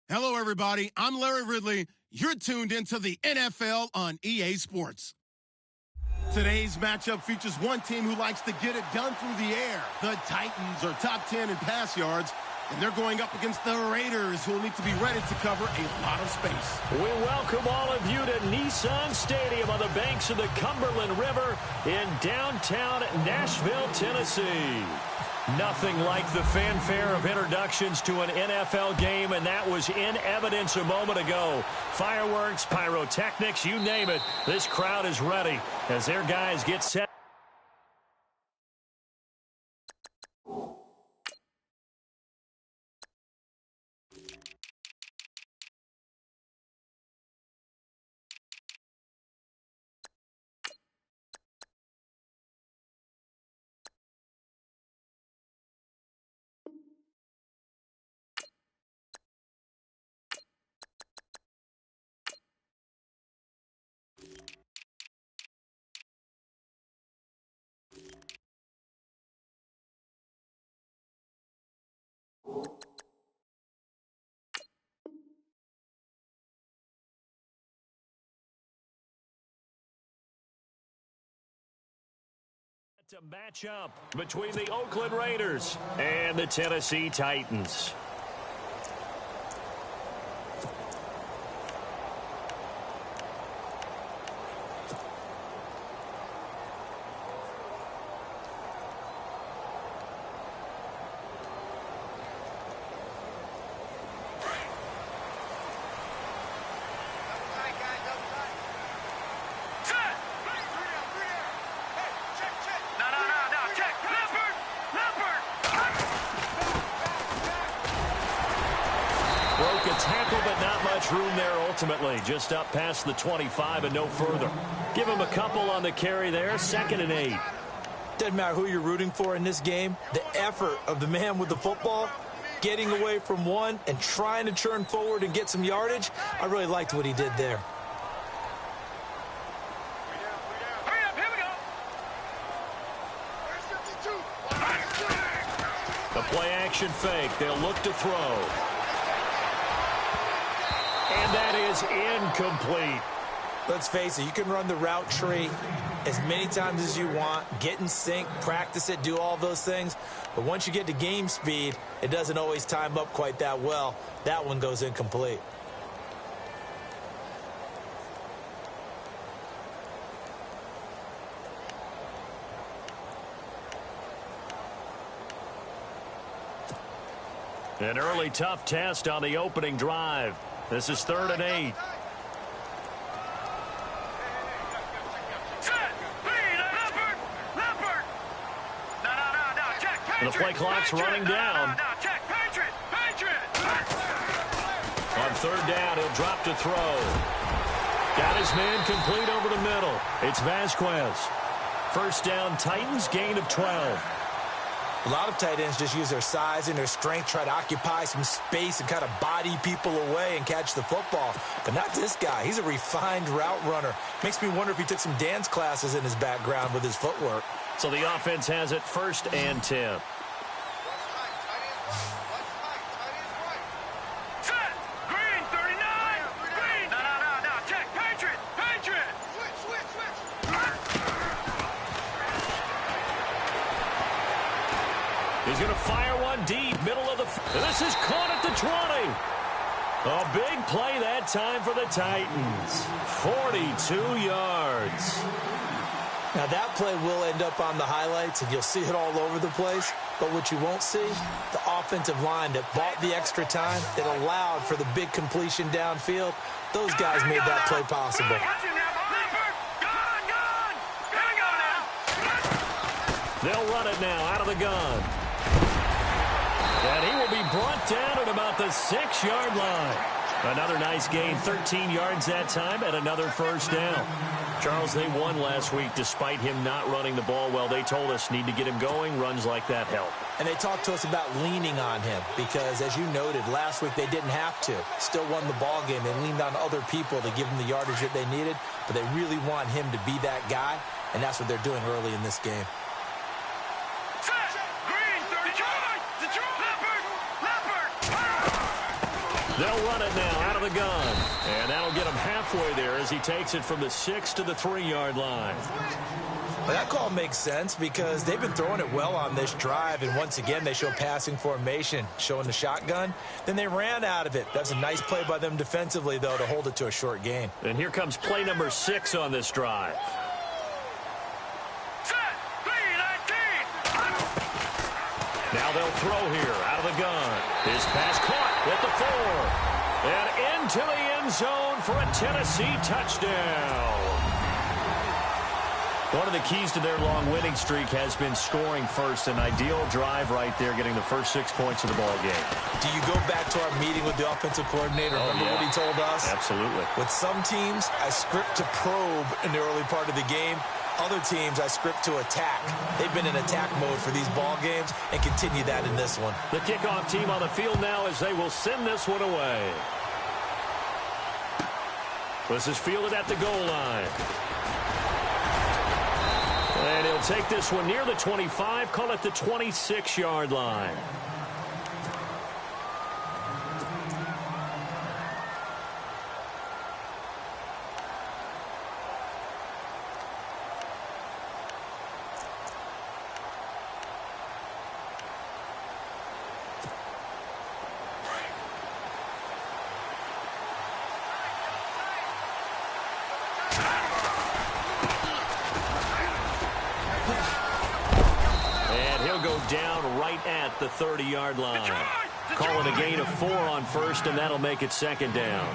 Hello, everybody. I'm Larry Ridley. You're tuned into the NFL on EA Sports. Today's matchup features one team who likes to get it done through the air. The Titans are top 10 in pass yards, and they're going up against the Raiders, who will need to be ready to cover a lot of space. We welcome all of you to Nissan Stadium on the banks of the Cumberland River in downtown Nashville, Tennessee. Nothing like the fanfare of introductions to an NFL game, and that was in evidence a moment ago. Fireworks, pyrotechnics, you name it. This crowd is ready as their guys get set. To match up between the Oakland Raiders and the Tennessee Titans. Tackle, but not much room there ultimately. Just up past the 25 and no further. Give him a couple on the carry there. 2nd and 8. Doesn't matter who you're rooting for in this game. The effort of the man with the football, getting away from one and trying to churn forward and get some yardage, I really liked what he did there. Hurry up, here we go. The play action fake. They'll look to throw. And that is incomplete. Let's face it, you can run the route tree as many times as you want, get in sync, practice it, do all those things. But once you get to game speed, it doesn't always time up quite that well. That one goes incomplete. An early tough test on the opening drive. This is 3rd and 8. The play clock's running down. On 3rd down, he'll drop to throw. Got his man complete over the middle. It's Vasquez. 1st down, Titans, gain of 12. A lot of tight ends just use their size and their strength, try to occupy some space and kind of body people away and catch the football. But not this guy. He's a refined route runner. Makes me wonder if he took some dance classes in his background with his footwork. So the offense has it 1st and 10. He's going to fire one deep, middle of the... This is caught at the 20. A big play that time for the Titans. 42 yards. Now, that play will end up on the highlights, and you'll see it all over the place. But what you won't see, the offensive line that bought the extra time, that allowed for the big completion downfield, those guys made that play possible. They'll run it now out of the gun. And he will be brought down at about the 6-yard line. Another nice gain, 13 yards that time, and another 1st down. Charles, they won last week despite him not running the ball well. They told us need to get him going. Runs like that help. And they talked to us about leaning on him because, as you noted, last week they didn't have to. Still won the ball game. They leaned on other people to give them the yardage that they needed, but they really want him to be that guy, and that's what they're doing early in this game. They'll run it now out of the gun. And that'll get him halfway there as he takes it from the 6 to the 3-yard line. Well, that call makes sense because they've been throwing it well on this drive, and once again they show passing formation, showing the shotgun. Then they ran out of it. That's a nice play by them defensively, though, to hold it to a short gain. And here comes play number 6 on this drive. Now they'll throw here out of the gun. His pass caught at the 4. And into the end zone for a Tennessee touchdown. One of the keys to their long winning streak has been scoring first. An ideal drive right there, getting the first 6 points of the ball game. Do you go back to our meeting with the offensive coordinator? Remember what he told us? Absolutely. With some teams, I script to probe in the early part of the game. Other teams, I script to attack. They've been in attack mode for these ball games and continue that in this one. The kickoff team on the field now as they will send this one away. This is fielded at the goal line. And he'll take this one near the 25, call it the 26-yard line. Down right at the 30-yard line. Call it a gain of 4 on first, and that'll make it second down.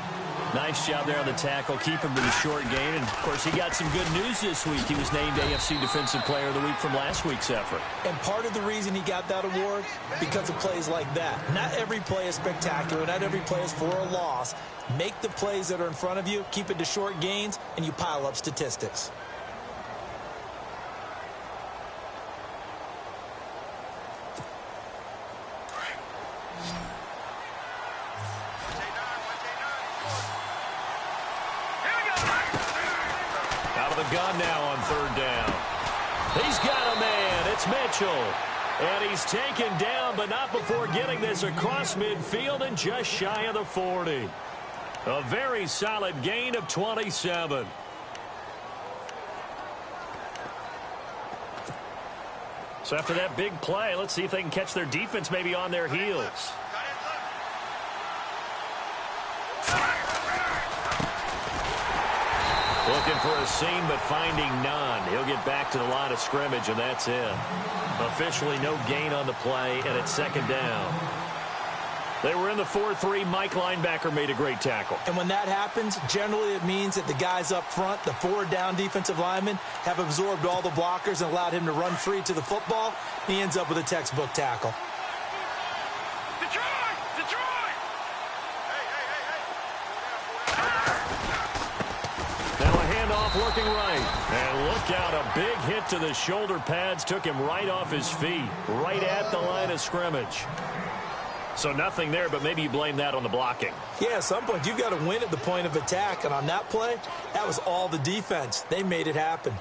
Nice job there on the tackle. Keep him to the short gain. And, of course, he got some good news this week. He was named AFC Defensive Player of the Week from last week's effort. And part of the reason he got that award, because of plays like that. Not every play is spectacular. Not every play is for a loss. Make the plays that are in front of you, keep it to short gains, and you pile up statistics. Gun now on third down. He's got a man. It's Mitchell. And he's taken down, but not before getting this across midfield and just shy of the 40. A very solid gain of 27. So after that big play, let's see if they can catch their defense maybe on their heels. Looking for a seam, but finding none. He'll get back to the line of scrimmage, and that's it. Officially no gain on the play, and it's second down. They were in the 4-3. Mike linebacker made a great tackle. And when that happens, generally it means that the guys up front, the 4 down defensive linemen, have absorbed all the blockers and allowed him to run free to the football. He ends up with a textbook tackle. Looking right, and look out, a big hit to the shoulder pads took him right off his feet, right at the line of scrimmage. So nothing there, but maybe you blame that on the blocking. Yeah, at some point you've got to win at the point of attack, and on that play, that was all the defense. They made it happen.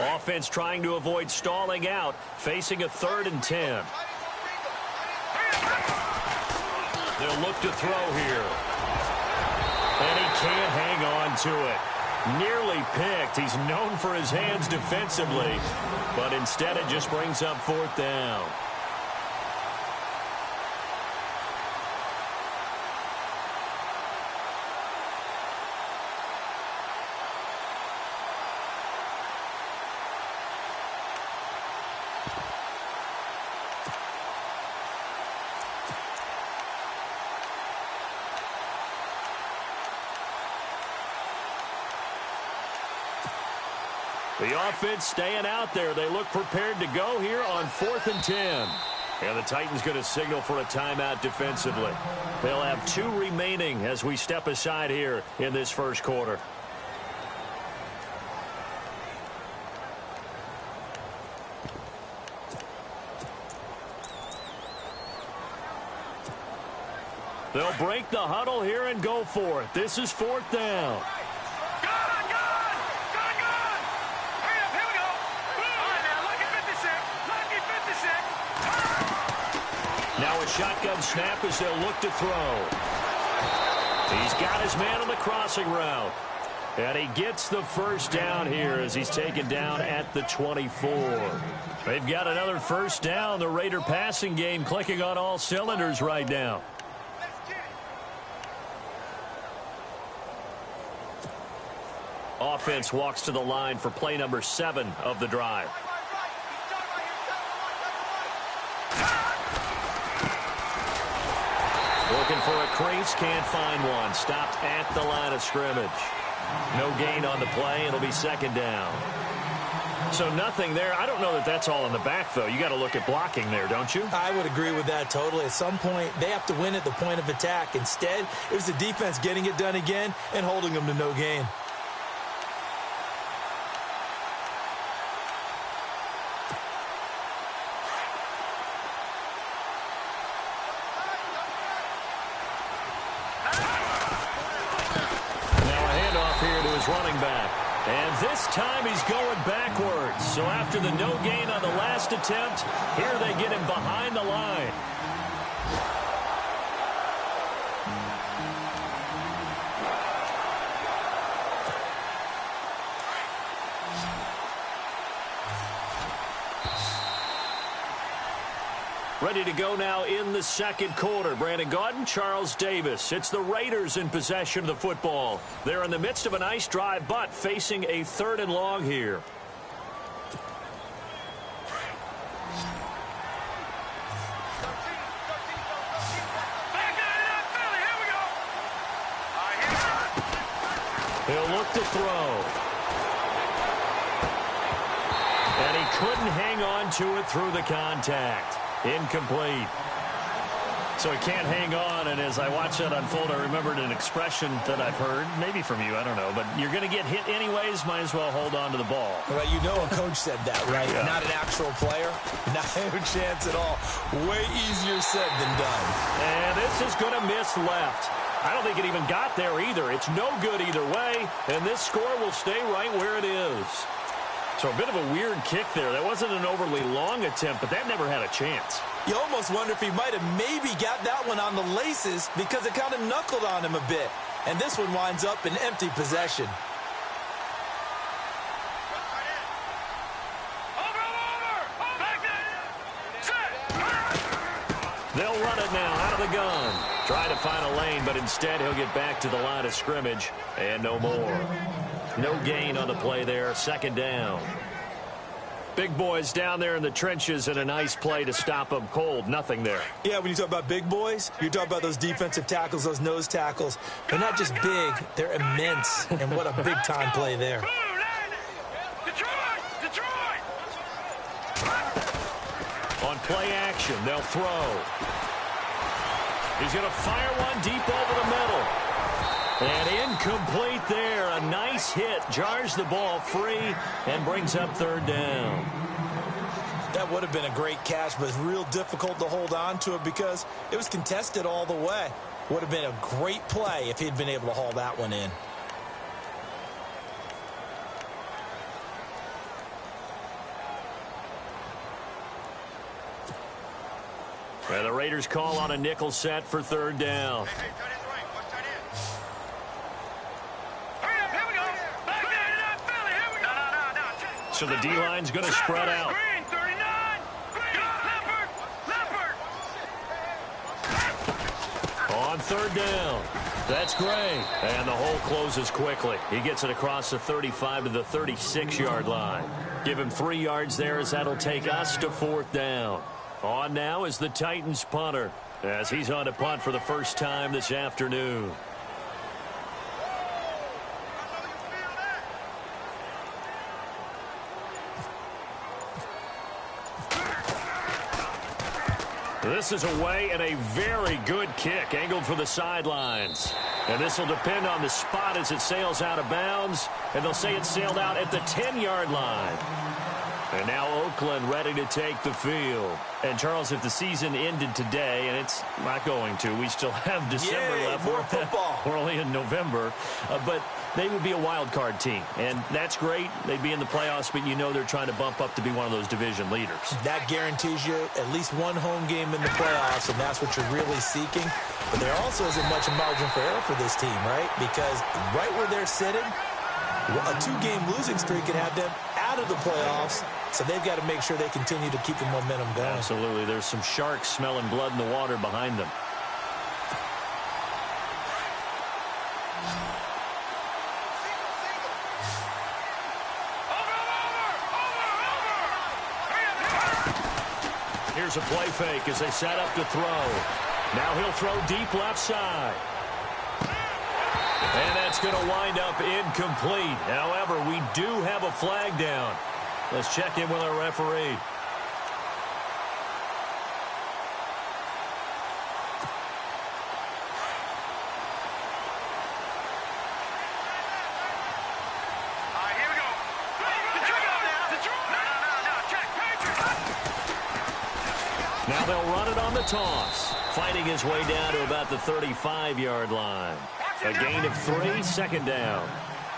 Offense trying to avoid stalling out, facing a 3rd and 10. They'll look to throw here. And he can't hang on to it. Nearly picked. He's known for his hands defensively, but instead it just brings up 4th down. The offense staying out there. They look prepared to go here on 4th and 10. And the Titans going to signal for a timeout defensively. They'll have 2 remaining as we step aside here in this first quarter. They'll break the huddle here and go for it. This is 4th down. shotgun snap as they'll look to throw. He's got his man on the crossing route. And he gets the first down here as he's taken down at the 24. They've got another first down. The Raider passing game clicking on all cylinders right now. Offense walks to the line for play number 7 of the drive. Looking for a crease, can't find one. Stopped at the line of scrimmage. No gain on the play. It'll be second down. So nothing there. I don't know that that's all in the back, though. You got to look at blocking there, don't you? I would agree with that totally. At some point, they have to win at the point of attack. Instead, it was the defense getting it done again and holding them to no gain. Running back. And this time he's going backwards. So after the no gain on the last attempt, here they get him behind the line. Ready to go now in the second quarter. Brandon Gaudin, Charles Davis. It's the Raiders in possession of the football. They're in the midst of a nice drive, but facing a 3rd and long here. He'll look to throw. And he couldn't hang on to it through the contact. Incomplete. So he can't hang on, and as I watch that unfold, I remembered an expression that I've heard, maybe from you, I don't know, but you're going to get hit anyways, might as well hold on to the ball. Well, you know a coach said that, right? Yeah. Not an actual player. Not a chance at all. Way easier said than done. And this is going to miss left. I don't think it even got there either. It's no good either way, and this score will stay right where it is. So a bit of a weird kick there. That wasn't an overly long attempt, but that never had a chance. You almost wonder if he might have maybe got that one on the laces because it kind of knuckled on him a bit. And this one winds up in empty possession. They'll run it now out of the gun. Try to find a lane, but instead he'll get back to the line of scrimmage and no more. No gain on the play there. Second down. Big boys down there in the trenches and a nice play to stop them cold. Nothing there. Yeah, when you talk about big boys, you're talking about those defensive tackles, those nose tackles. They're not just big, they're immense. And what a big-time play there. On play action, they'll throw. He's going to fire one deep over the middle. And incomplete there. A nice hit. Jars the ball free and brings up 3rd down. That would have been a great catch, but it's real difficult to hold on to it because it was contested all the way. Would have been a great play if he'd been able to haul that one in. And the Raiders call on a nickel set for 3rd down. So the D-line's going to spread out. On 3rd down. That's Gray. And the hole closes quickly. He gets it across the 35 to the 36-yard line. Give him 3 yards there as that'll take us to 4th down. On now is the Titans punter as he's on to punt for the first time this afternoon. This is away and a very good kick angled for the sidelines. And this will depend on the spot as it sails out of bounds. And they'll say it sailed out at the 10-yard line. And now Oakland ready to take the field. And, Charles, if the season ended today, and it's not going to, we still have December left. More football. We're only in November. But they would be a wild card team. And that's great. They'd be in the playoffs, but you know they're trying to bump up to be one of those division leaders. That guarantees you at least one home game in the playoffs, and that's what you're really seeking. But there also isn't much margin for error for this team, right? Because right where they're sitting, a 2-game losing streak could have them out of the playoffs, so they've got to make sure they continue to keep the momentum going. Absolutely. There's some sharks smelling blood in the water behind them. Here's a play fake as they set up to throw. Now he'll throw deep left side. And that's going to wind up incomplete. However, we do have a flag down. Let's check in with our referee. Here we go. Now they'll run it on the toss. Fighting his way down to about the 35-yard line. A gain of 3, second down.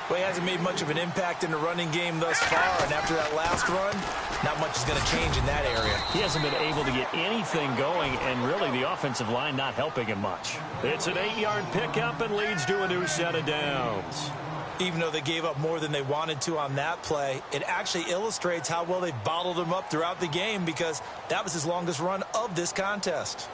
Well, he hasn't made much of an impact in the running game thus far, and after that last run, not much is going to change in that area. He hasn't been able to get anything going, and really the offensive line not helping him much. It's an 8-yard pickup and leads to a new set of downs. Even though they gave up more than they wanted to on that play, it actually illustrates how well they bottled him up throughout the game, because that was his longest run of this contest.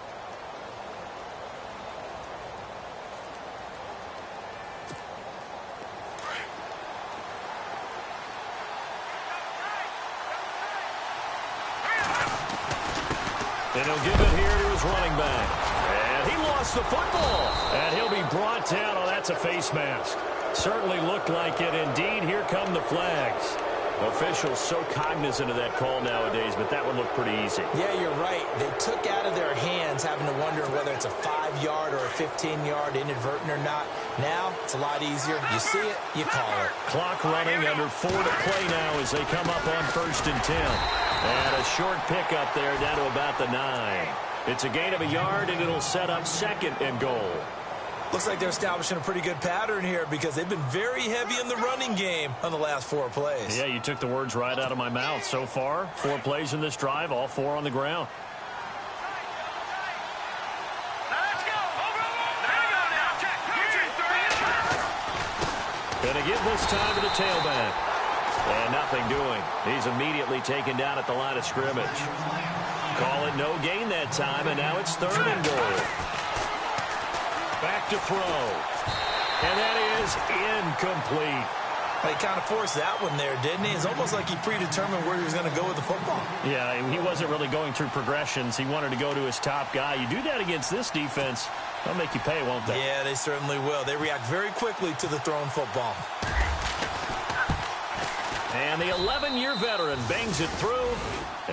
And he'll give it here to his running back. And he lost the football. And he'll be brought down. Oh, that's a face mask. Certainly looked like it. Indeed, here come the flags. Officials so cognizant of that call nowadays, but that one looked pretty easy. Yeah, you're right. They took out of their hands having to wonder whether it's a 5-yard or a 15-yard inadvertent or not. Now, it's a lot easier. You see it, you call it. Clock running, under 4 to play now as they come up on 1st and 10. And a short pickup there down to about the 9. It's a gain of a yard, and it'll set up 2nd and goal. Looks like they're establishing a pretty good pattern here, because they've been very heavy in the running game on the last 4 plays. Yeah, you took the words right out of my mouth. So far, 4 plays in this drive, all 4 on the ground. Gonna give this time to the tailback. And nothing doing. He's immediately taken down at the line of scrimmage. Call it no gain that time, and now it's 3rd and goal. Back to throw. And that is incomplete. He kind of forced that one there, didn't he? It's almost like he predetermined where he was going to go with the football. Yeah, he wasn't really going through progressions. He wanted to go to his top guy. You do that against this defense, they'll make you pay, won't they? Yeah, they certainly will. They react very quickly to the thrown football. And the 11-year veteran bangs it through.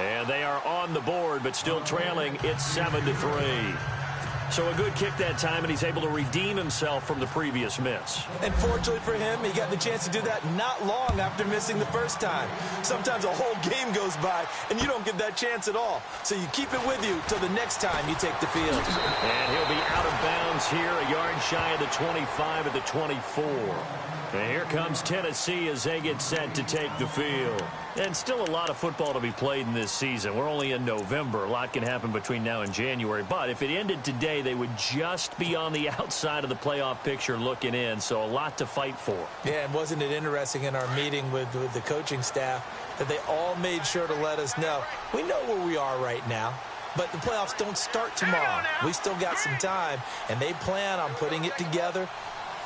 And they are on the board, but still trailing. It's 7-3. So a good kick that time, and he's able to redeem himself from the previous miss. And fortunately for him, he got the chance to do that not long after missing the first time. Sometimes a whole game goes by, and you don't get that chance at all. So you keep it with you till the next time you take the field. And he'll be out of bounds here, a yard shy of the 25 at the 24. And here comes Tennessee as they get set to take the field. And still a lot of football to be played in this season. We're only in November. A lot can happen between now and January. But if it ended today, they would just be on the outside of the playoff picture looking in. So a lot to fight for. Yeah, and wasn't it interesting in our meeting with the coaching staff that they all made sure to let us know, we know where we are right now, but the playoffs don't start tomorrow. We still got some time, and they plan on putting it together,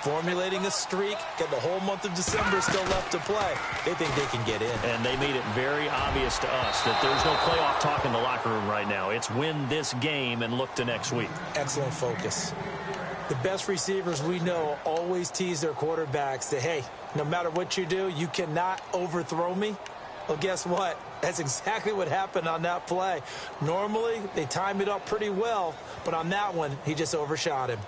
formulating a streak, got the whole month of December still left to play. They think they can get in. And they made it very obvious to us that there's no playoff talk in the locker room right now. It's win this game and look to next week. Excellent focus. The best receivers we know always tease their quarterbacks that, hey, no matter what you do, you cannot overthrow me. Well, guess what? That's exactly what happened on that play. Normally, they time it up pretty well, but on that one, he just overshot him.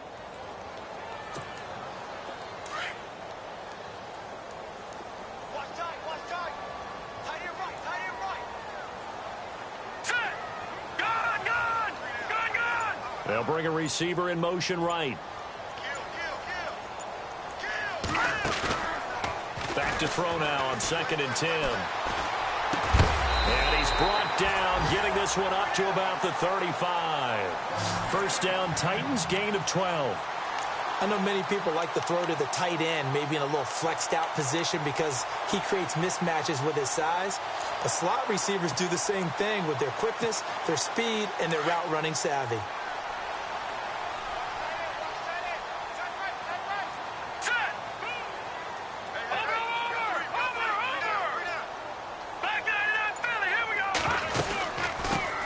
They'll bring a receiver in motion right. Back to throw now on 2nd and 10. And he's brought down, getting this one up to about the 35. First down, Titans, gain of 12. I know many people like to throw to the tight end, maybe in a little flexed out position because he creates mismatches with his size. But slot receivers do the same thing with their quickness, their speed, and their route running savvy.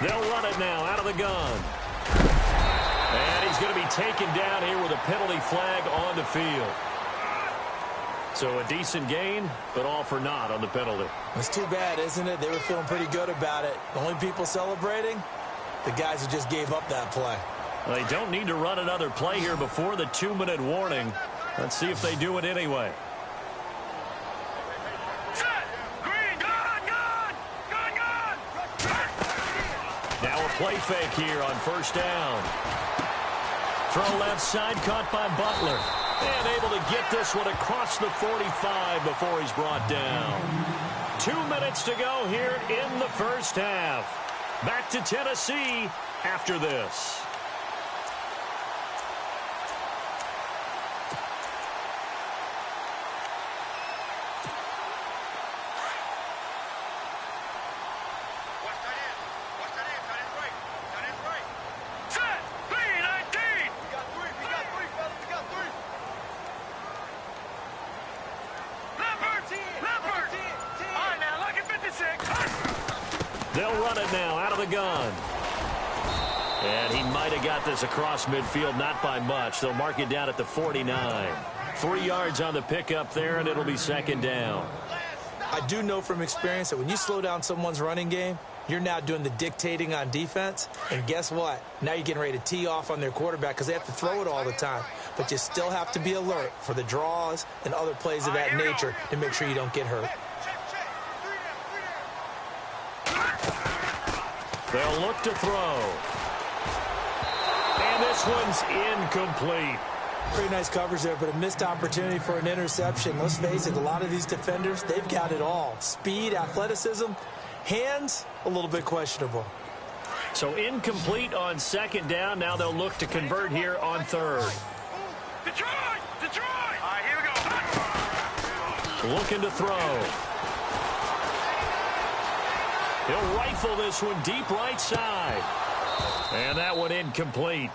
They'll run it now out of the gun. And he's going to be taken down here with a penalty flag on the field. So a decent gain, but all for naught on the penalty. It's too bad, isn't it? They were feeling pretty good about it. The only people celebrating, the guys who just gave up that play. Well, they don't need to run another play here before the 2-minute warning. Let's see if they do it anyway. Now a play fake here on first down. Throw left side, caught by Butler. And able to get this one across the 45 before he's brought down. 2 minutes to go here in the first half. Back to Tennessee after this. They'll run it now out of the gun. And he might have got this across midfield, not by much. They'll mark it down at the 49. 3 yards on the pickup there, and it'll be second down. I do know from experience that when you slow down someone's running game, you're now doing the dictating on defense. And guess what? Now you're getting ready to tee off on their quarterback because they have to throw it all the time. But you still have to be alert for the draws and other plays of that nature to make sure you don't get hurt. They'll look to throw. And this one's incomplete. Pretty nice coverage there, but a missed opportunity for an interception. Let's face it, a lot of these defenders, they've got it all. Speed, athleticism, hands, a little bit questionable. So incomplete on second down. Now they'll look to convert here on third. Detroit! Detroit! All right, here we go. Looking to throw. He'll rifle this one deep right side. And that one incomplete.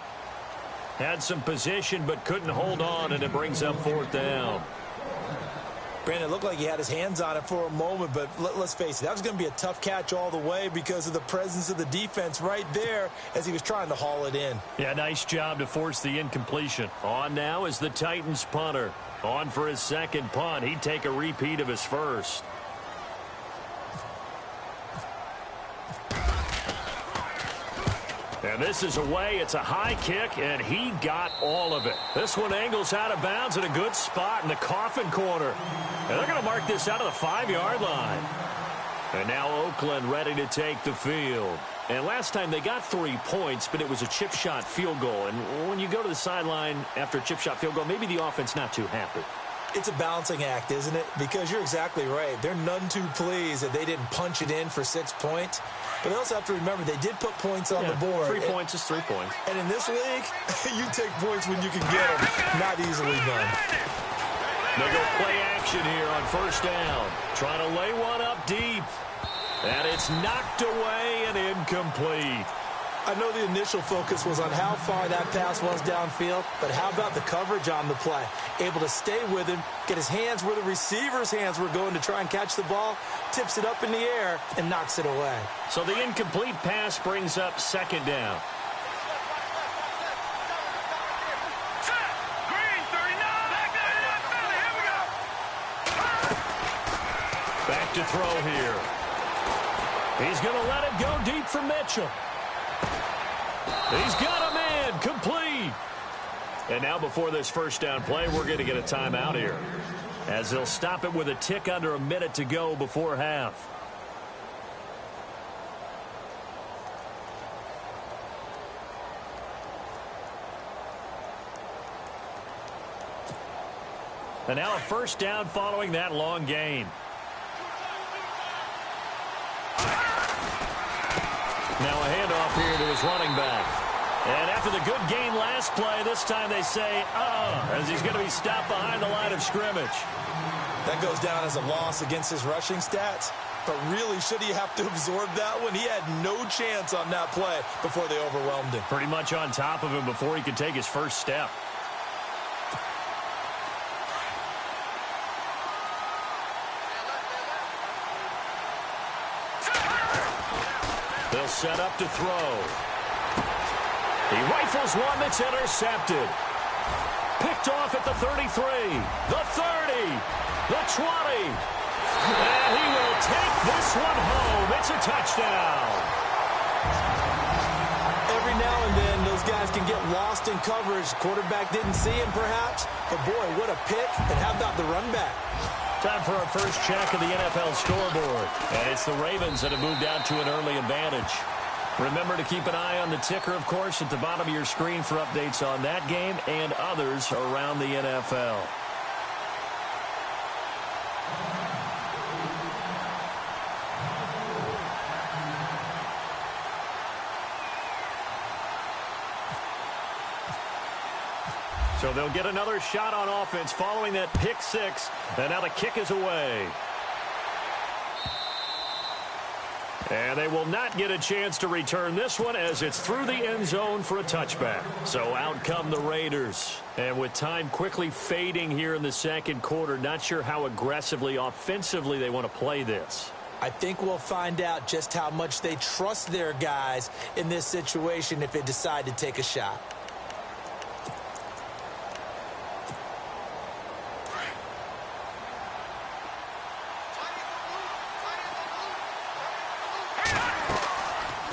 Had some position but couldn't hold on, and it brings up fourth down. Brandon, it looked like he had his hands on it for a moment, but let's face it, that was going to be a tough catch all the way because of the presence of the defense right there as he was trying to haul it in. Yeah, nice job to force the incompletion. On now is the Titans punter. On for his second punt. He'd take a repeat of his first. And this is away. It's a high kick, and he got all of it. This one angles out of bounds at a good spot in the coffin corner. And they're going to mark this out of the 5-yard line. And now Oakland ready to take the field. And last time they got 3 points, but it was a chip shot field goal. And when you go to the sideline after a chip shot field goal, maybe the offense not too happy. It's a balancing act, isn't it? Because you're exactly right. They're none too pleased that they didn't punch it in for 6 points. But they also have to remember they did put points on the board. 3 points is 3 points. And in this league, you take points when you can get them. Not easily done. They go play action here on first down. Trying to lay one up deep. And it's knocked away and incomplete. I know the initial focus was on how far that pass was downfield, but how about the coverage on the play? Able to stay with him, get his hands where the receiver's hands were going to try and catch the ball, tips it up in the air, and knocks it away. So the incomplete pass brings up second down. Back to throw here. He's going to let it go deep for Mitchell. He's got a man, complete. And now before this first down play, we're going to get a timeout here, as they'll stop it with a tick under a minute to go before half. And now a first down following that long gain. Now a handoff here to his running back. And after the good gain last play, this time they say, as he's going to be stopped behind the line of scrimmage. That goes down as a loss against his rushing stats. But really, should he have to absorb that one? He had no chance on that play before they overwhelmed him. Pretty much on top of him before he could take his first step. They'll set up to throw. He rifles one that's intercepted. Picked off at the 33, the 30, the 20. And he will take this one home. It's a touchdown. Every now and then, those guys can get lost in coverage. Quarterback didn't see him, perhaps. But, boy, what a pick. And how about the run back? Time for our first check of the NFL scoreboard. And it's the Ravens that have moved out to an early advantage. Remember to keep an eye on the ticker, of course, at the bottom of your screen for updates on that game and others around the NFL. So they'll get another shot on offense following that pick six. And now the kick is away. And they will not get a chance to return this one as it's through the end zone for a touchback. So out come the Raiders. And with time quickly fading here in the second quarter, not sure how aggressively, offensively they want to play this. I think we'll find out just how much they trust their guys in this situation if they decide to take a shot.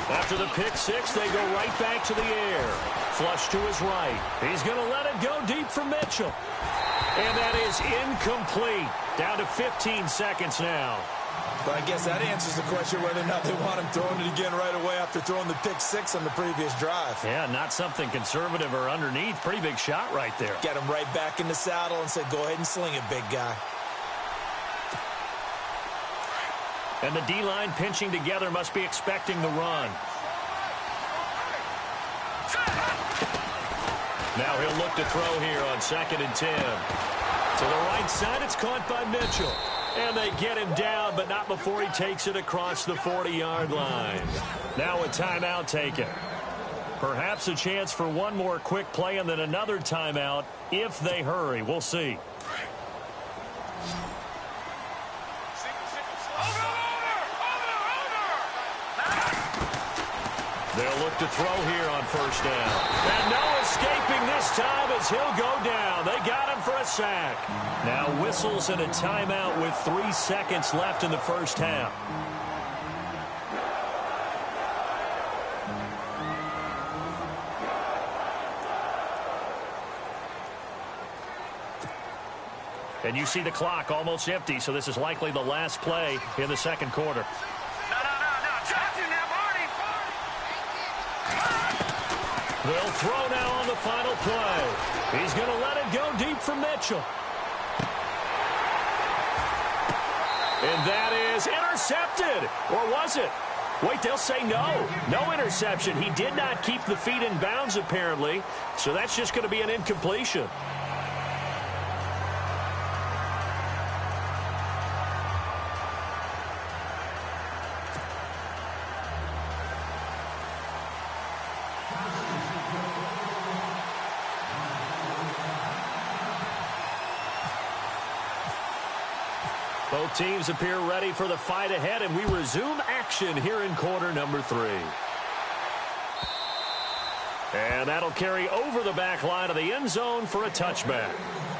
After the pick six, they go right back to the air. Flush to his right. He's going to let it go deep for Mitchell. And that is incomplete. Down to 15 seconds now. But I guess that answers the question whether or not they want him throwing it again right away after throwing the pick six on the previous drive. Yeah, not something conservative or underneath. Pretty big shot right there. Get him right back in the saddle and say, go ahead and sling it, big guy. And the D-line pinching together must be expecting the run. Now he'll look to throw here on 2nd and 10. To the right side, it's caught by Mitchell. And they get him down, but not before he takes it across the 40-yard line. Now a timeout taken. Perhaps a chance for one more quick play and then another timeout if they hurry. We'll see. They'll look to throw here on first down. And no escaping this time as he'll go down. They got him for a sack. Now whistles and a timeout with 3 seconds left in the first half. And you see the clock almost empty, so this is likely the last play in the second quarter. They'll throw now on the final play. He's going to let it go deep for Mitchell. And that is intercepted. Or was it? Wait, they'll say no. No interception. He did not keep the feet in bounds, apparently. So that's just going to be an incompletion. Both teams appear ready for the fight ahead, and we resume action here in quarter number 3. And that'll carry over the back line of the end zone for a touchback.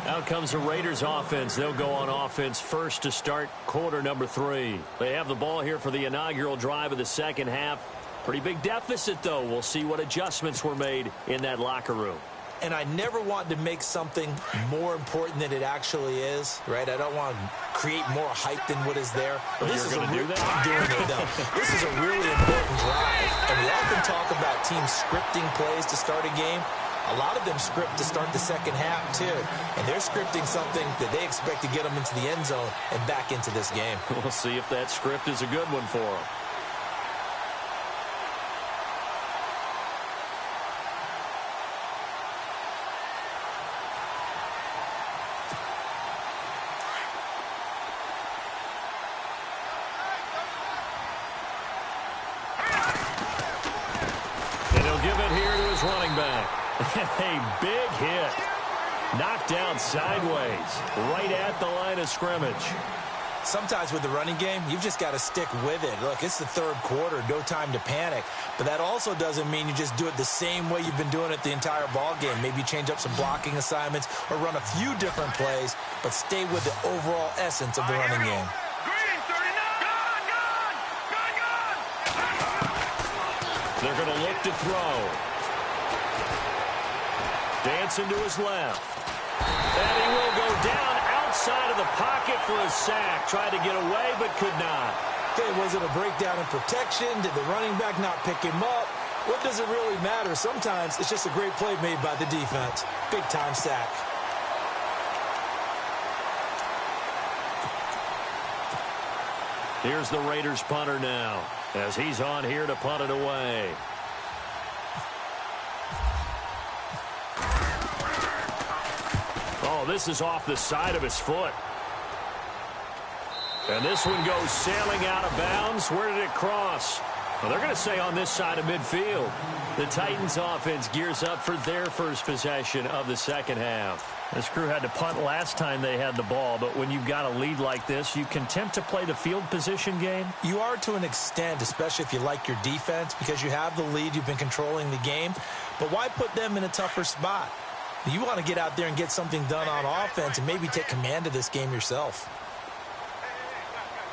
Out comes the Raiders offense. They'll go on offense first to start quarter number 3. They have the ball here for the inaugural drive of the second half. Pretty big deficit, though. We'll see what adjustments were made in that locker room. And I never want to make something more important than it actually is, right? I don't want to create more hype than what is there. But this is going to do that? I'm doing it, though. This is a really important drive. And we often talk about teams scripting plays to start a game. A lot of them script to start the second half, too. And they're scripting something that they expect to get them into the end zone and back into this game. We'll see if that script is a good one for them. Running back. A big hit. Knocked down sideways. Right at the line of scrimmage. Sometimes with the running game, you've just got to stick with it. Look, it's the third quarter. No time to panic. But that also doesn't mean you just do it the same way you've been doing it the entire ball game. Maybe change up some blocking assignments or run a few different plays, but stay with the overall essence of the running game. They're going to look to throw. Dancing to his left. And he will go down outside of the pocket for a sack. Tried to get away, but could not. Okay, was it a breakdown in protection? Did the running back not pick him up? What does it really matter? Sometimes it's just a great play made by the defense. Big-time sack. Here's the Raiders punter now, as he's on here to punt it away. Oh, this is off the side of his foot. And this one goes sailing out of bounds. Where did it cross? Well, they're going to say on this side of midfield. The Titans offense gears up for their first possession of the second half. This crew had to punt last time they had the ball, but when you've got a lead like this, you can tempt to play the field position game. You are to an extent, especially if you like your defense, because you have the lead, you've been controlling the game. But why put them in a tougher spot? You want to get out there and get something done on offense and maybe take command of this game yourself.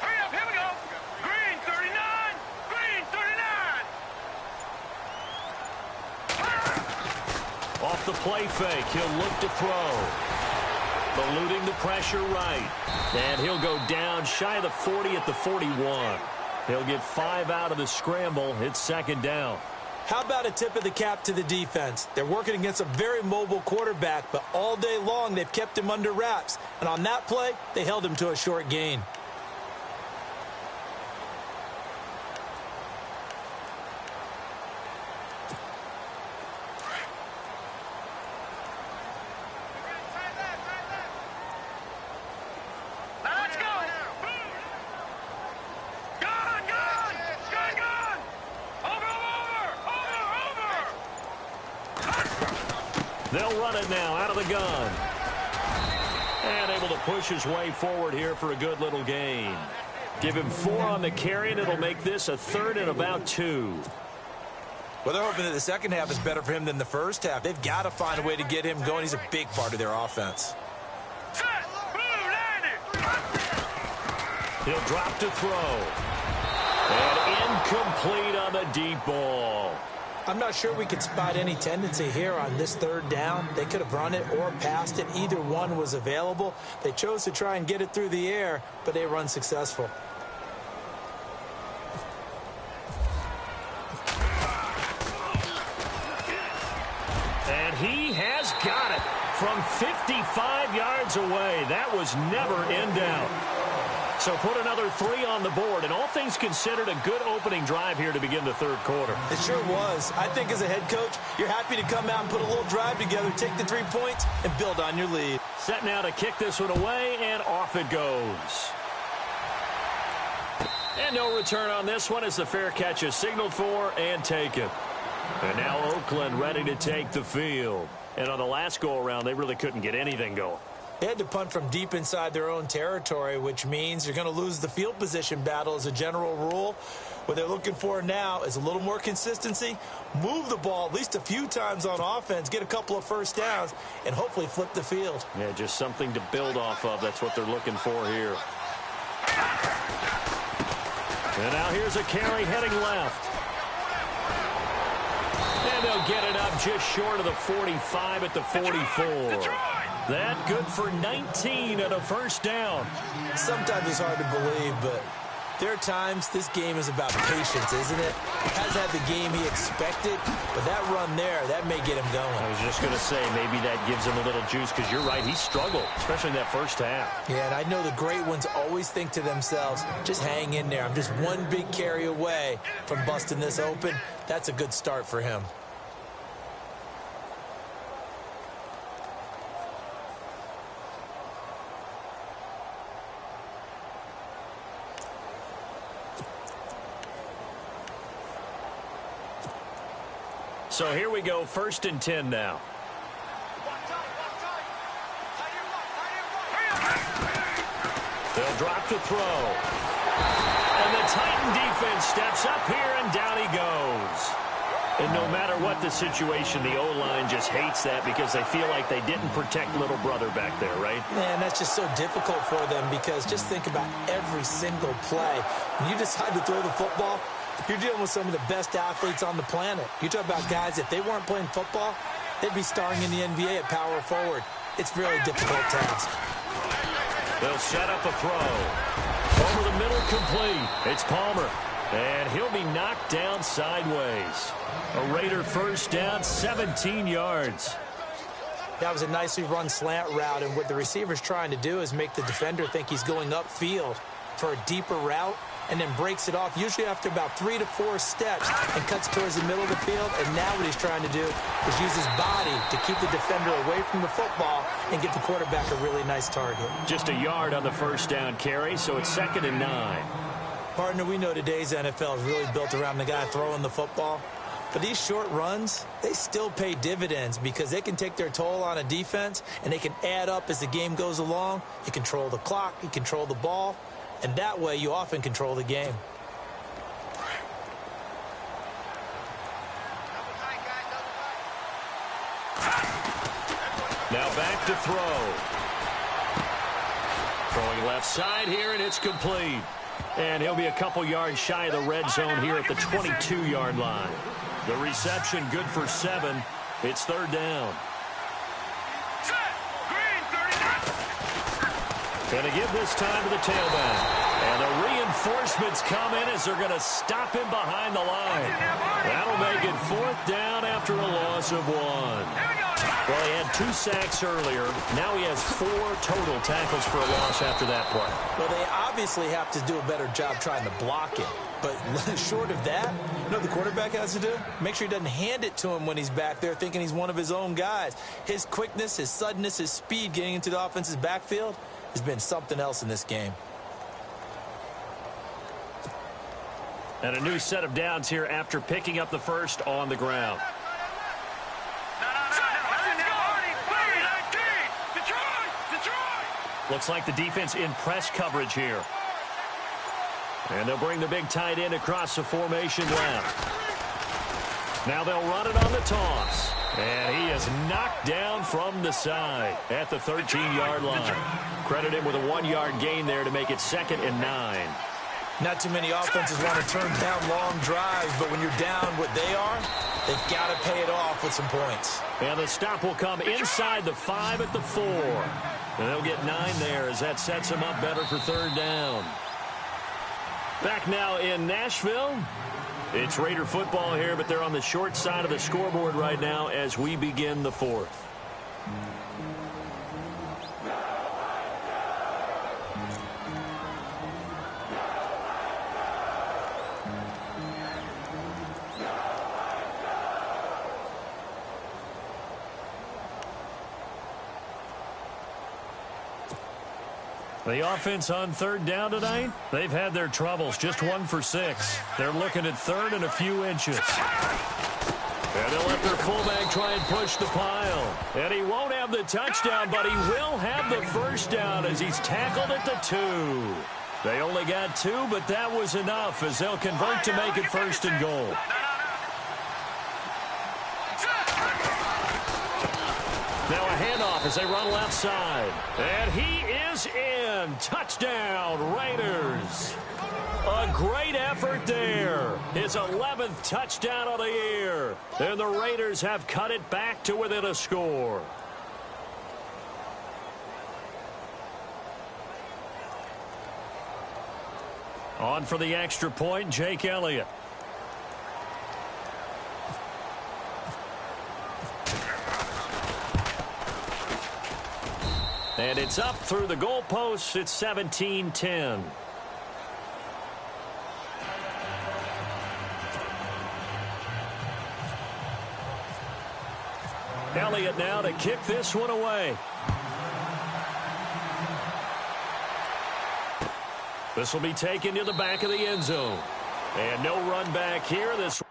Hurry up, here we go. Green 39, green 39. Off the play fake, he'll look to throw. Eluding the pressure right. And he'll go down shy of the 40 at the 41. He'll get 5 out of the scramble. It's second down. How about a tip of the cap to the defense? They're working against a very mobile quarterback, but all day long they've kept him under wraps. And on that play, they held him to a short gain. They'll run it now out of the gun. And able to push his way forward here for a good little gain. Give him 4 on the carry, and it'll make this a 3rd and about 2. Well, they're hoping that the second half is better for him than the first half. They've got to find a way to get him going. He's a big part of their offense. He'll drop to throw. And incomplete on the deep ball. I'm not sure we could spot any tendency here on this 3rd down. They could have run it or passed it. Either one was available. They chose to try and get it through the air, but they were unsuccessful. And he has got it from 55 yards away. That was never in doubt. So put another 3 on the board, and all things considered, a good opening drive here to begin the third quarter. It sure was. I think as a head coach, you're happy to come out and put a little drive together, take the 3 points, and build on your lead. Set now to kick this one away, and off it goes. And no return on this one as the fair catch is signaled for and taken. And now Oakland ready to take the field. And on the last go-around, they really couldn't get anything going. They had to punt from deep inside their own territory, which means you're going to lose the field position battle as a general rule. What they're looking for now is a little more consistency, move the ball at least a few times on offense, get a couple of first downs, and hopefully flip the field. Yeah, just something to build off of. That's what they're looking for here. And now here's a carry heading left. And they'll get it up just short of the 45 at the 44. That good for 19 and a first down. Sometimes it's hard to believe, but There are times this game is about patience, isn't it? Hasn't had the game he expected, but that run there, that may get him going. I was just going to say, maybe that gives him a little juice, because you're right, he struggled, especially in that first half. Yeah, and I know the great ones always think to themselves, just hang in there. I'm just one big carry away from busting this open. That's a good start for him. So here we go, 1st and 10 now. They'll drop to throw. And the Titan defense steps up here, and down he goes. And no matter what the situation, the O-line just hates that because they feel like they didn't protect little brother back there, right? Man, that's just so difficult for them because just think about every single play. When you decide to throw the football, you're dealing with some of the best athletes on the planet. You talk about guys, if they weren't playing football, they'd be starring in the NBA at power forward. It's a really difficult task. They'll set up a throw. Over the middle, complete. It's Palmer. And he'll be knocked down sideways. A Raider first down, 17 yards. That was a nicely run slant route, and what the receiver's trying to do is make the defender think he's going upfield for a deeper route, and then breaks it off, usually after about 3 to 4 steps, and cuts towards the middle of the field. And now what he's trying to do is use his body to keep the defender away from the football and get the quarterback a really nice target. Just a yard on the first down carry, so it's 2nd and 9. Partner, we know today's NFL is really built around the guy throwing the football. But these short runs, they still pay dividends because they can take their toll on a defense, and they can add up as the game goes along. You control the clock, you control the ball, and that way you often control the game. Now back to throw. Throwing left side here, and it's complete. And he'll be a couple yards shy of the red zone here at the 22-yard line. The reception good for 7. It's 3rd down. Going to give this time to the tailback. And the reinforcements come in as they're going to stop him behind the line. That'll make it 4th down after a loss of 1. Well, he had 2 sacks earlier. Now he has 4 total tackles for a loss after that play. Well, they obviously have to do a better job trying to block him. But short of that, you know what the quarterback has to do? Make sure he doesn't hand it to him when he's back there thinking he's one of his own guys. His quickness, his suddenness, his speed getting into the offense's backfield has been something else in this game. And a new set of downs here after picking up the first on the ground. Looks like the defense in press coverage here. And they'll bring the big tight end across the formation left. Now they'll run it on the toss. And he is knocked down from the side at the 13-yard line. Credit him with a 1-yard gain there to make it 2nd and 9. Not too many offenses want to turn down long drives, but when you're down what they are, they've got to pay it off with some points. And the stop will come inside the 5 at the 4. And they'll get 9 there as that sets them up better for 3rd down. Back now in Nashville. It's Raider football here, but they're on the short side of the scoreboard right now as we begin the 4th. The offense on 3rd down tonight, they've had their troubles, just 1 for 6. They're looking at 3rd and a few inches. And they'll let their fullback try and push the pile. And he won't have the touchdown, but he will have the first down as he's tackled at the 2. They only got 2, but that was enough as they'll convert to make it 1st and goal. Now a handoff as they run left side. And he is in. Touchdown, Raiders. A great effort there. His 11th touchdown of the year. And the Raiders have cut it back to within a score. On for the extra point, Jake Elliott. And it's up through the goalposts. It's 17-10. Elliott now to kick this one away. This will be taken to the back of the end zone. And no run back here. This will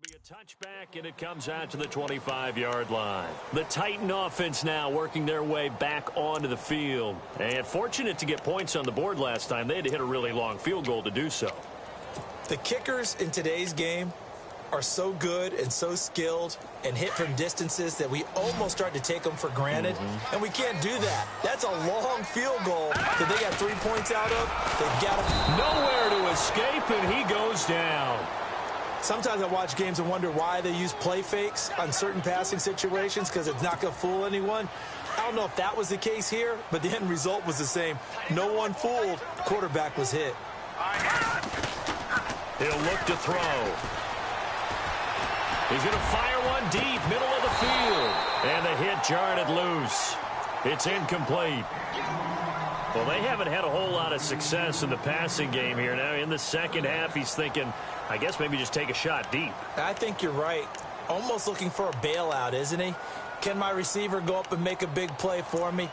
be a touchback, and it comes out to the 25-yard line. The Titan offense now working their way back onto the field. And fortunate to get points on the board last time. They had to hit a really long field goal to do so. The kickers in today's game are so good and so skilled and hit from distances that we almost start to take them for granted. And we can't do that. That's a long field goal that they got 3 points out of. They've got to... Nowhere to escape, and he goes down. Sometimes I watch games and wonder why they use play fakes on certain passing situations, because it's not going to fool anyone. I don't know if that was the case here, but the end result was the same. No one fooled. Quarterback was hit. He'll look to throw. He's going to fire one deep, middle of the field. And the hit jarred it loose. It's incomplete. Well, they haven't had a whole lot of success in the passing game here. Now, in the second half, he's thinking, I guess maybe just take a shot deep. I think you're right. Almost looking for a bailout, isn't he? Can my receiver go up and make a big play for me?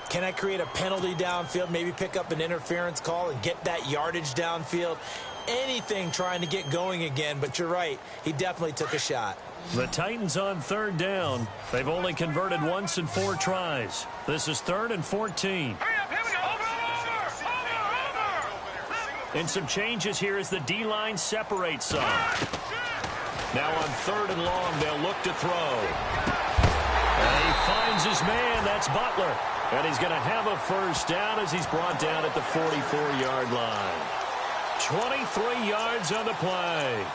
Can I create a penalty downfield, maybe pick up an interference call and get that yardage downfield? Anything trying to get going again, but you're right. He definitely took a shot. The Titans on third down. They've only converted once in 4 tries. This is 3rd and 14. And some changes here as the D-line separates some. Now on 3rd and long, they'll look to throw. And he finds his man. That's Butler. And he's going to have a first down as he's brought down at the 44-yard line. 23 yards on the play.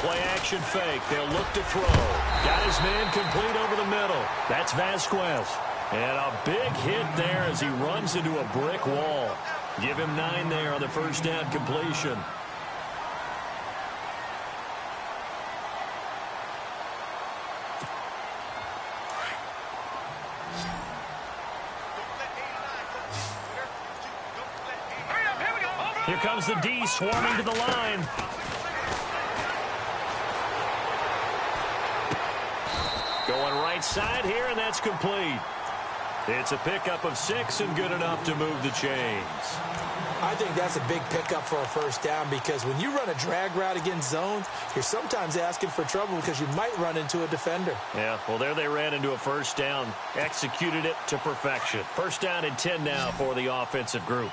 Play-action fake. They'll look to throw. Got his man complete over the middle. That's Vasquez. And a big hit there as he runs into a brick wall. Give him 9 there on the first down completion. Here comes the D swarming to the line. Going right side here, and that's complete. It's a pickup of 6 and good enough to move the chains. I think that's a big pickup for a first down, because when you run a drag route against zones, you're sometimes asking for trouble because you might run into a defender. Yeah, well, there they ran into a first down. Executed it to perfection. First down and 10 now for the offensive group.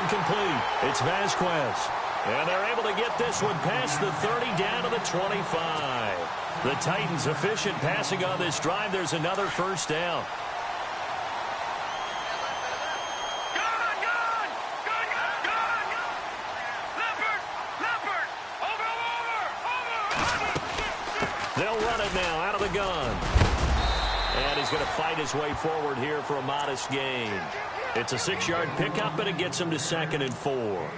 Complete. It's Vasquez. And they're able to get this one past the 30 down to the 25. The Titans efficient passing on this drive. There's another first down. They'll run it now out of the gun. And he's going to fight his way forward here for a modest gain. It's a 6-yard pickup, and it gets him to 2nd and 4.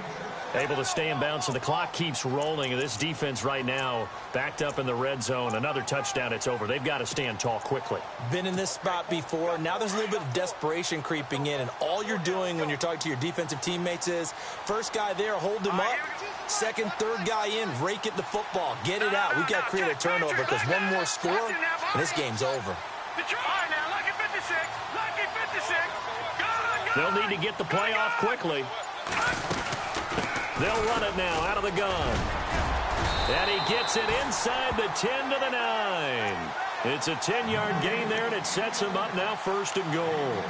Able to stay in bounds, so the clock keeps rolling. And this defense right now backed up in the red zone. Another touchdown, it's over. They've got to stand tall quickly. Been in this spot before. Now there's a little bit of desperation creeping in, and all you're doing when you're talking to your defensive teammates is first guy there, hold him up. Second, third guy in, rake at the football. Get it out. We've got to create a turnover because one more score, and this game's over. They'll need to get the play off quickly. They'll run it now out of the gun. And he gets it inside the 10 to the 9. It's a 10-yard gain there, and it sets him up now 1st and goal.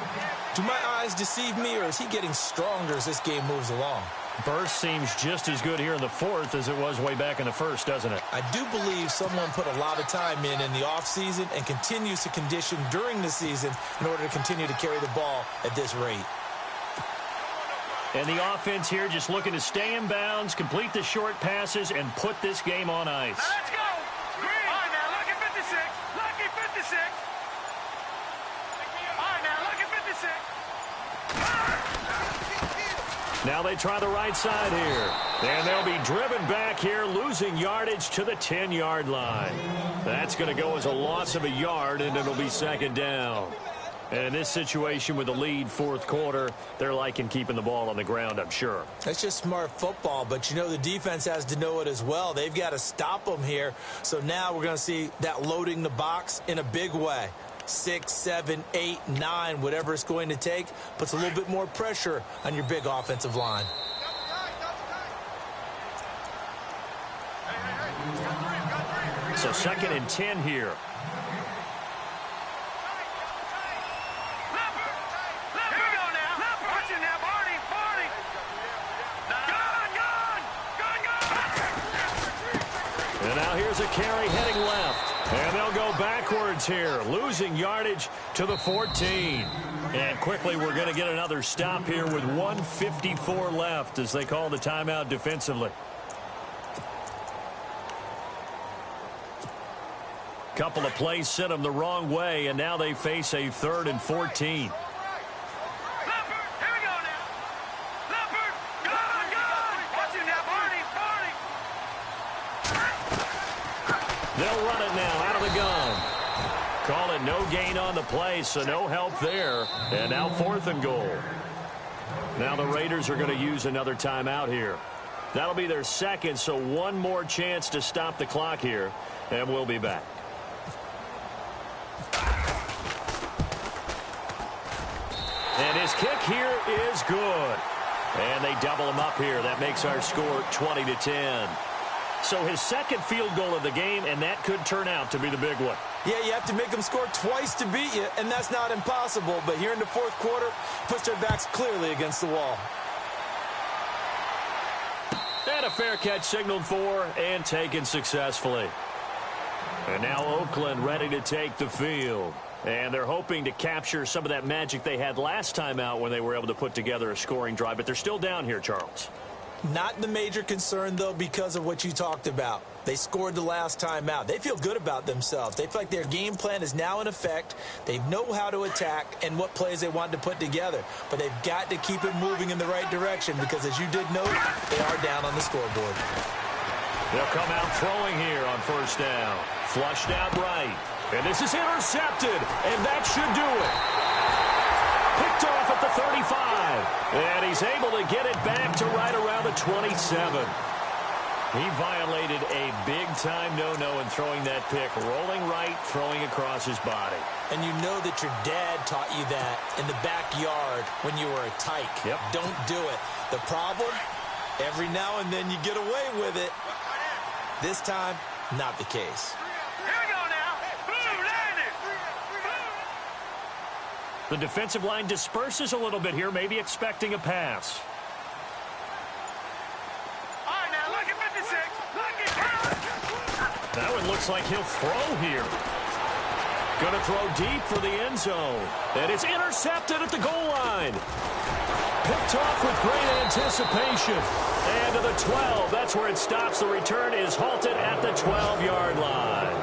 Do my eyes deceive me, or is he getting stronger as this game moves along? Burst seems just as good here in the 4th as it was way back in the 1st, doesn't it? I do believe someone put a lot of time in the offseason and continues to condition during the season in order to continue to carry the ball at this rate. And the offense here just looking to stay in bounds, complete the short passes, and put this game on ice. Now let's go. Green. All right, now look at 56. Lucky 56. All right, now look at 56. Now they try the right side here. And they'll be driven back here, losing yardage to the 10-yard line. That's going to go as a loss of a yard, and it'll be 2nd down. And in this situation with the lead 4th quarter, they're liking keeping the ball on the ground, I'm sure. That's just smart football, but you know the defense has to know it as well. They've got to stop them here. So now we're going to see that loading the box in a big way. 6, 7, 8, 9, whatever it's going to take, puts a little bit more pressure on your big offensive line. So 2nd and 10 here. And now here's a carry heading left. And they'll go backwards here, losing yardage to the 14. And quickly we're going to get another stop here with 1:54 left as they call the timeout defensively. Couple of plays sent them the wrong way, and now they face a 3rd and 14. They'll run it now out of the gun. Call it no gain on the play, so no help there. And now 4th and goal. Now the Raiders are going to use another timeout here. That'll be their 2nd, so one more chance to stop the clock here, and we'll be back. And his kick here is good. And they double him up here. That makes our score 20-10. So his 2nd field goal of the game, and that could turn out to be the big one. Yeah, you have to make them score twice to beat you, and that's not impossible. But here in the 4th quarter, puts their backs clearly against the wall. And a fair catch signaled for and taken successfully. And now Oakland ready to take the field. And they're hoping to capture some of that magic they had last time out when they were able to put together a scoring drive. But they're still down here, Charles. Not the major concern, though, because of what you talked about. They scored the last time out. They feel good about themselves. They feel like their game plan is now in effect. They know how to attack and what plays they want to put together. But they've got to keep it moving in the right direction because, as you did note, they are down on the scoreboard. They'll come out throwing here on 1st down. Flushed out right. And this is intercepted, and that should do it. Picked off at the 35. And he's able to get it back to right around the 27. He violated a big-time no-no in throwing that pick. Rolling right, throwing across his body. And you know that your dad taught you that in the backyard when you were a tyke. Yep. Don't do it. The problem, every now and then you get away with it. This time, not the case. The defensive line disperses a little bit here, maybe expecting a pass. All right, now look at 56. That one looks like he'll throw here. Going to throw deep for the end zone. And it's intercepted at the goal line. Picked off with great anticipation. And to the 12. That's where it stops. The return is halted at the 12-yard line.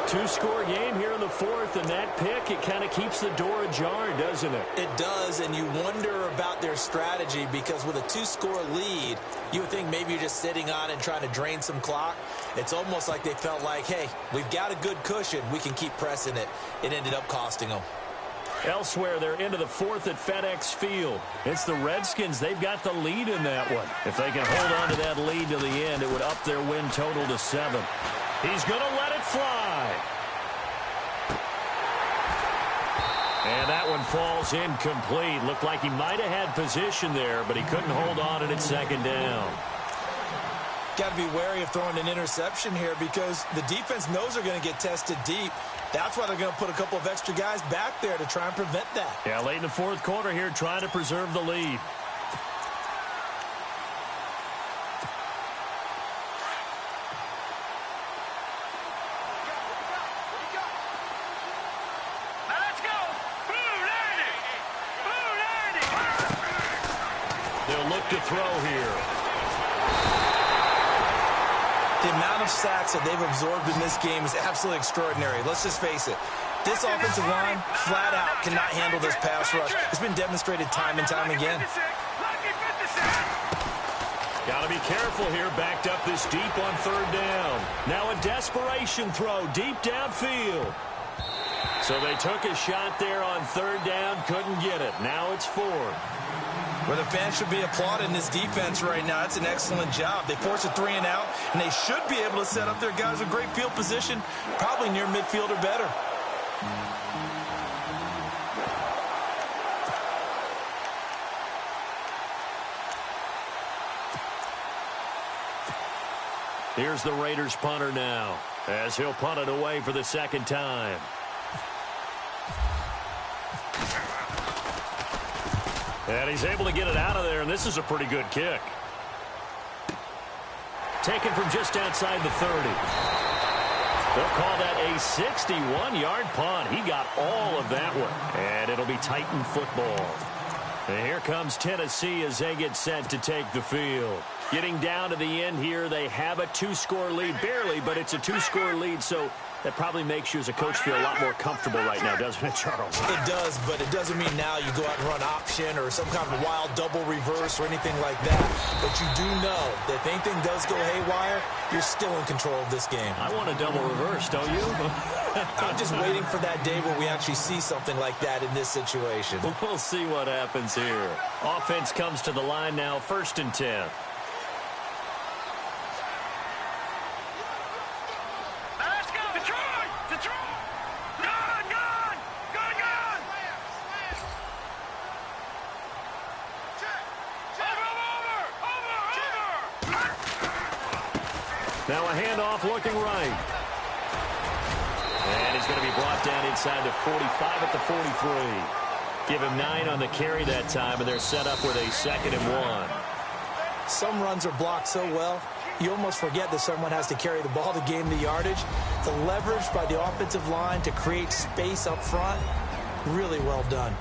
Two-score game here in the fourth, and that pick, it kind of keeps the door ajar, doesn't it? It does, and you wonder about their strategy because with a two-score lead, you would think maybe you're just sitting on and trying to drain some clock. It's almost like they felt like, hey, we've got a good cushion. We can keep pressing it. It ended up costing them. Elsewhere, they're into the fourth at FedEx Field. It's the Redskins. They've got the lead in that one. If they can hold on to that lead to the end, it would up their win total to 7. He's going to let it fly. And that one falls incomplete. Looked like he might have had position there, but he couldn't hold on at second down. Got to be wary of throwing an interception here because the defense knows they're going to get tested deep. That's why they're going to put a couple of extra guys back there to try and prevent that. Yeah, late in the fourth quarter here, trying to preserve the lead. Now let's go. Blue 90. Blue 90. They'll look to throw here. The amount of sacks that they've absorbed in this game is absolutely extraordinary. Let's just face it. This offensive line, flat out, cannot handle this pass rush. It's been demonstrated time and time again. Got to be careful here, backed up this deep on third down. Now a desperation throw deep downfield. So they took a shot there on third down, couldn't get it. Now it's 4. Where the fans should be applauding this defense right now. It's an excellent job. They force a 3 and out, and they should be able to set up their guys with great field position, probably near midfield or better. Here's the Raiders punter now, as he'll punt it away for the second time. And he's able to get it out of there, and this is a pretty good kick. Taken from just outside the 30. They'll call that a 61-yard punt. He got all of that one, and it'll be Titan football. And here comes Tennessee as they get set to take the field. Getting down to the end here, they have a 2-score lead. Barely, but it's a 2-score lead, so that probably makes you as a coach feel a lot more comfortable right now, doesn't it, Charles? It does, but it doesn't mean now you go out and run option or some kind of wild double reverse or anything like that. But you do know that if anything does go haywire, you're still in control of this game. I want a double reverse, don't you? I'm just waiting for that day where we actually see something like that in this situation. We'll see what happens here. Offense comes to the line now, 1st and 10. Now a handoff looking right. And he's going to be brought down inside the 45 at the 43. Give him 9 on the carry that time, and they're set up with a 2nd and 1. Some runs are blocked so well, you almost forget that someone has to carry the ball to gain the yardage. The leverage by the offensive line to create space up front, really well done.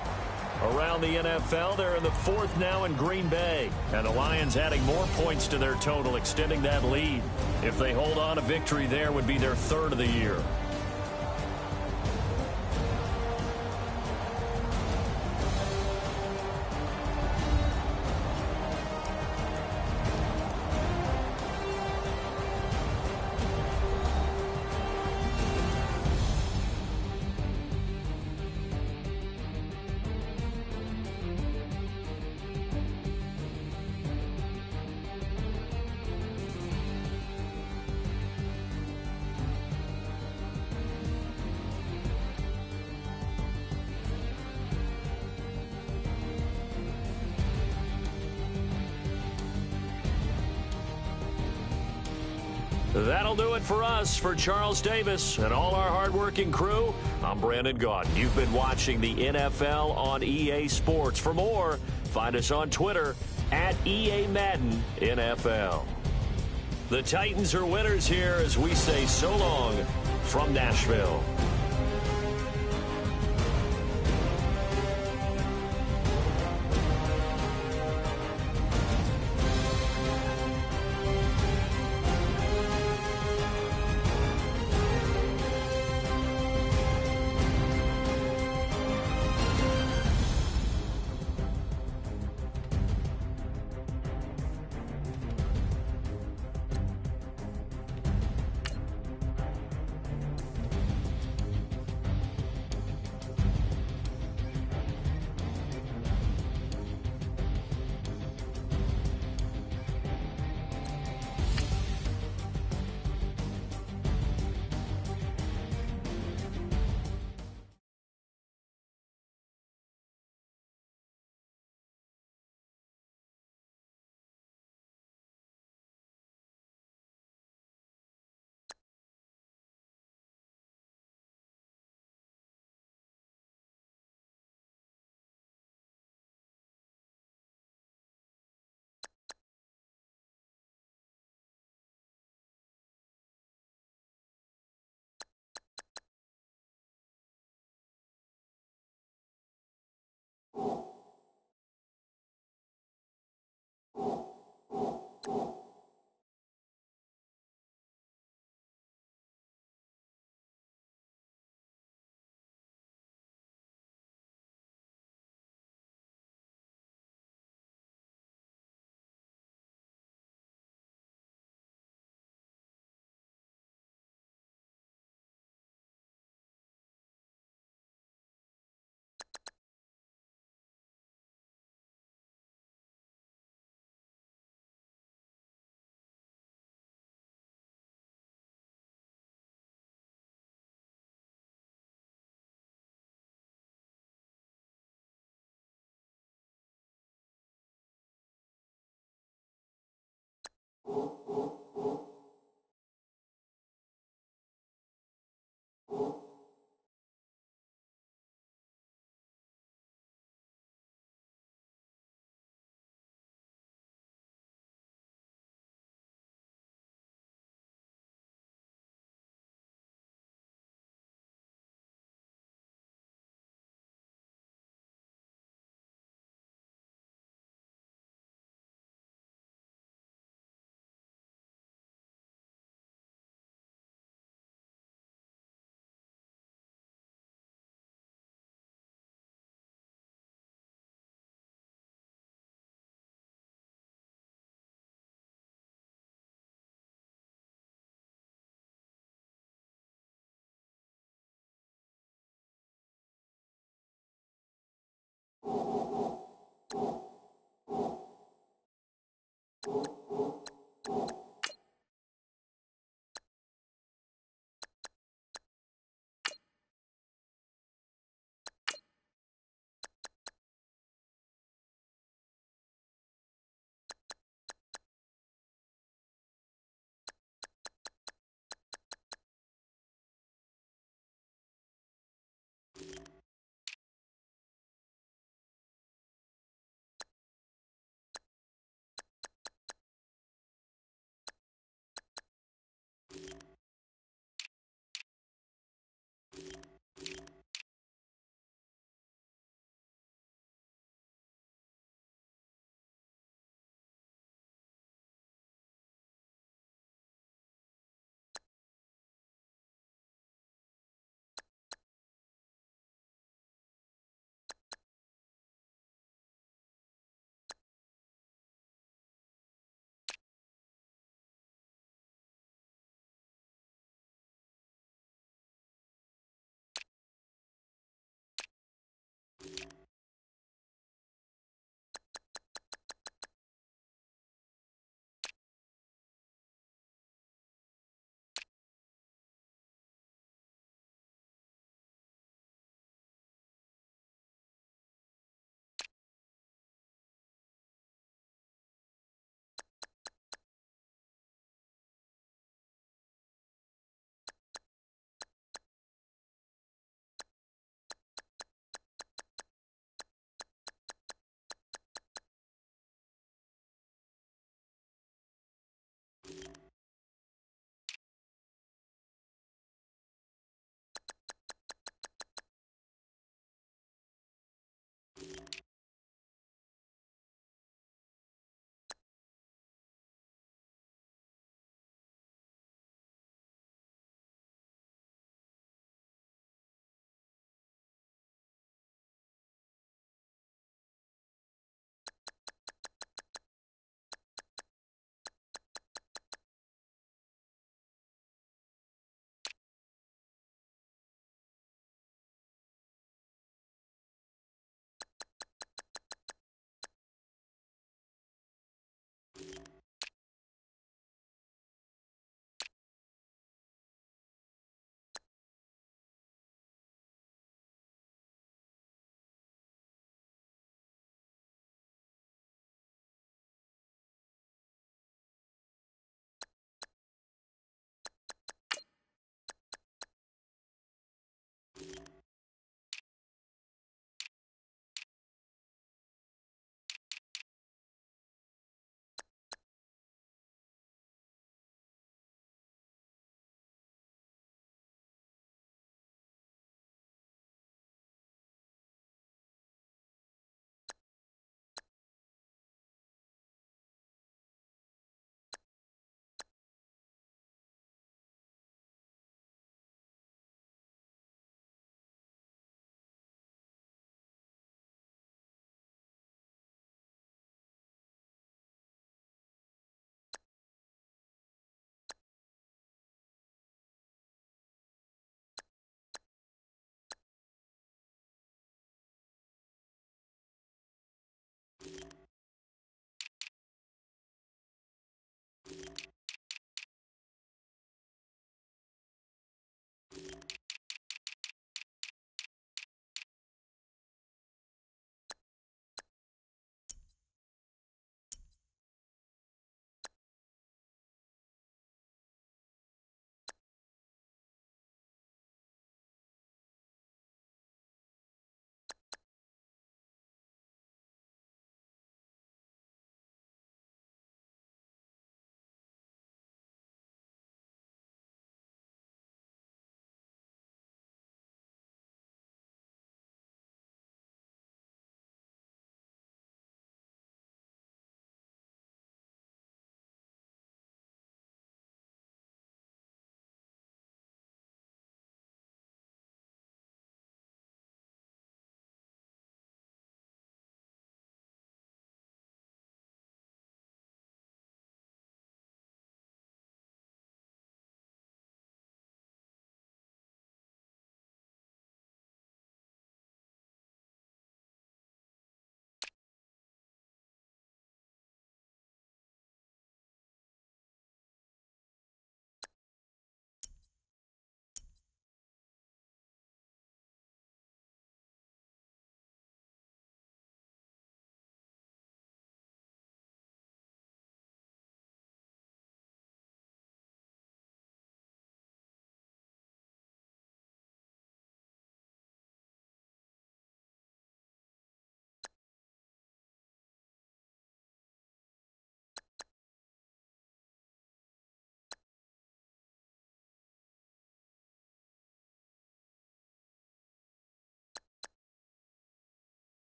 Around the NFL, they're in the 4th now in Green Bay. And the Lions adding more points to their total, extending that lead. If they hold on, a victory there would be their 3rd of the year. That'll do it for us. For Charles Davis and all our hardworking crew, I'm Brandon Gaudin. You've been watching the NFL on EA Sports. For more, find us on Twitter at EA Madden NFL. The Titans are winners here as we say so long from Nashville.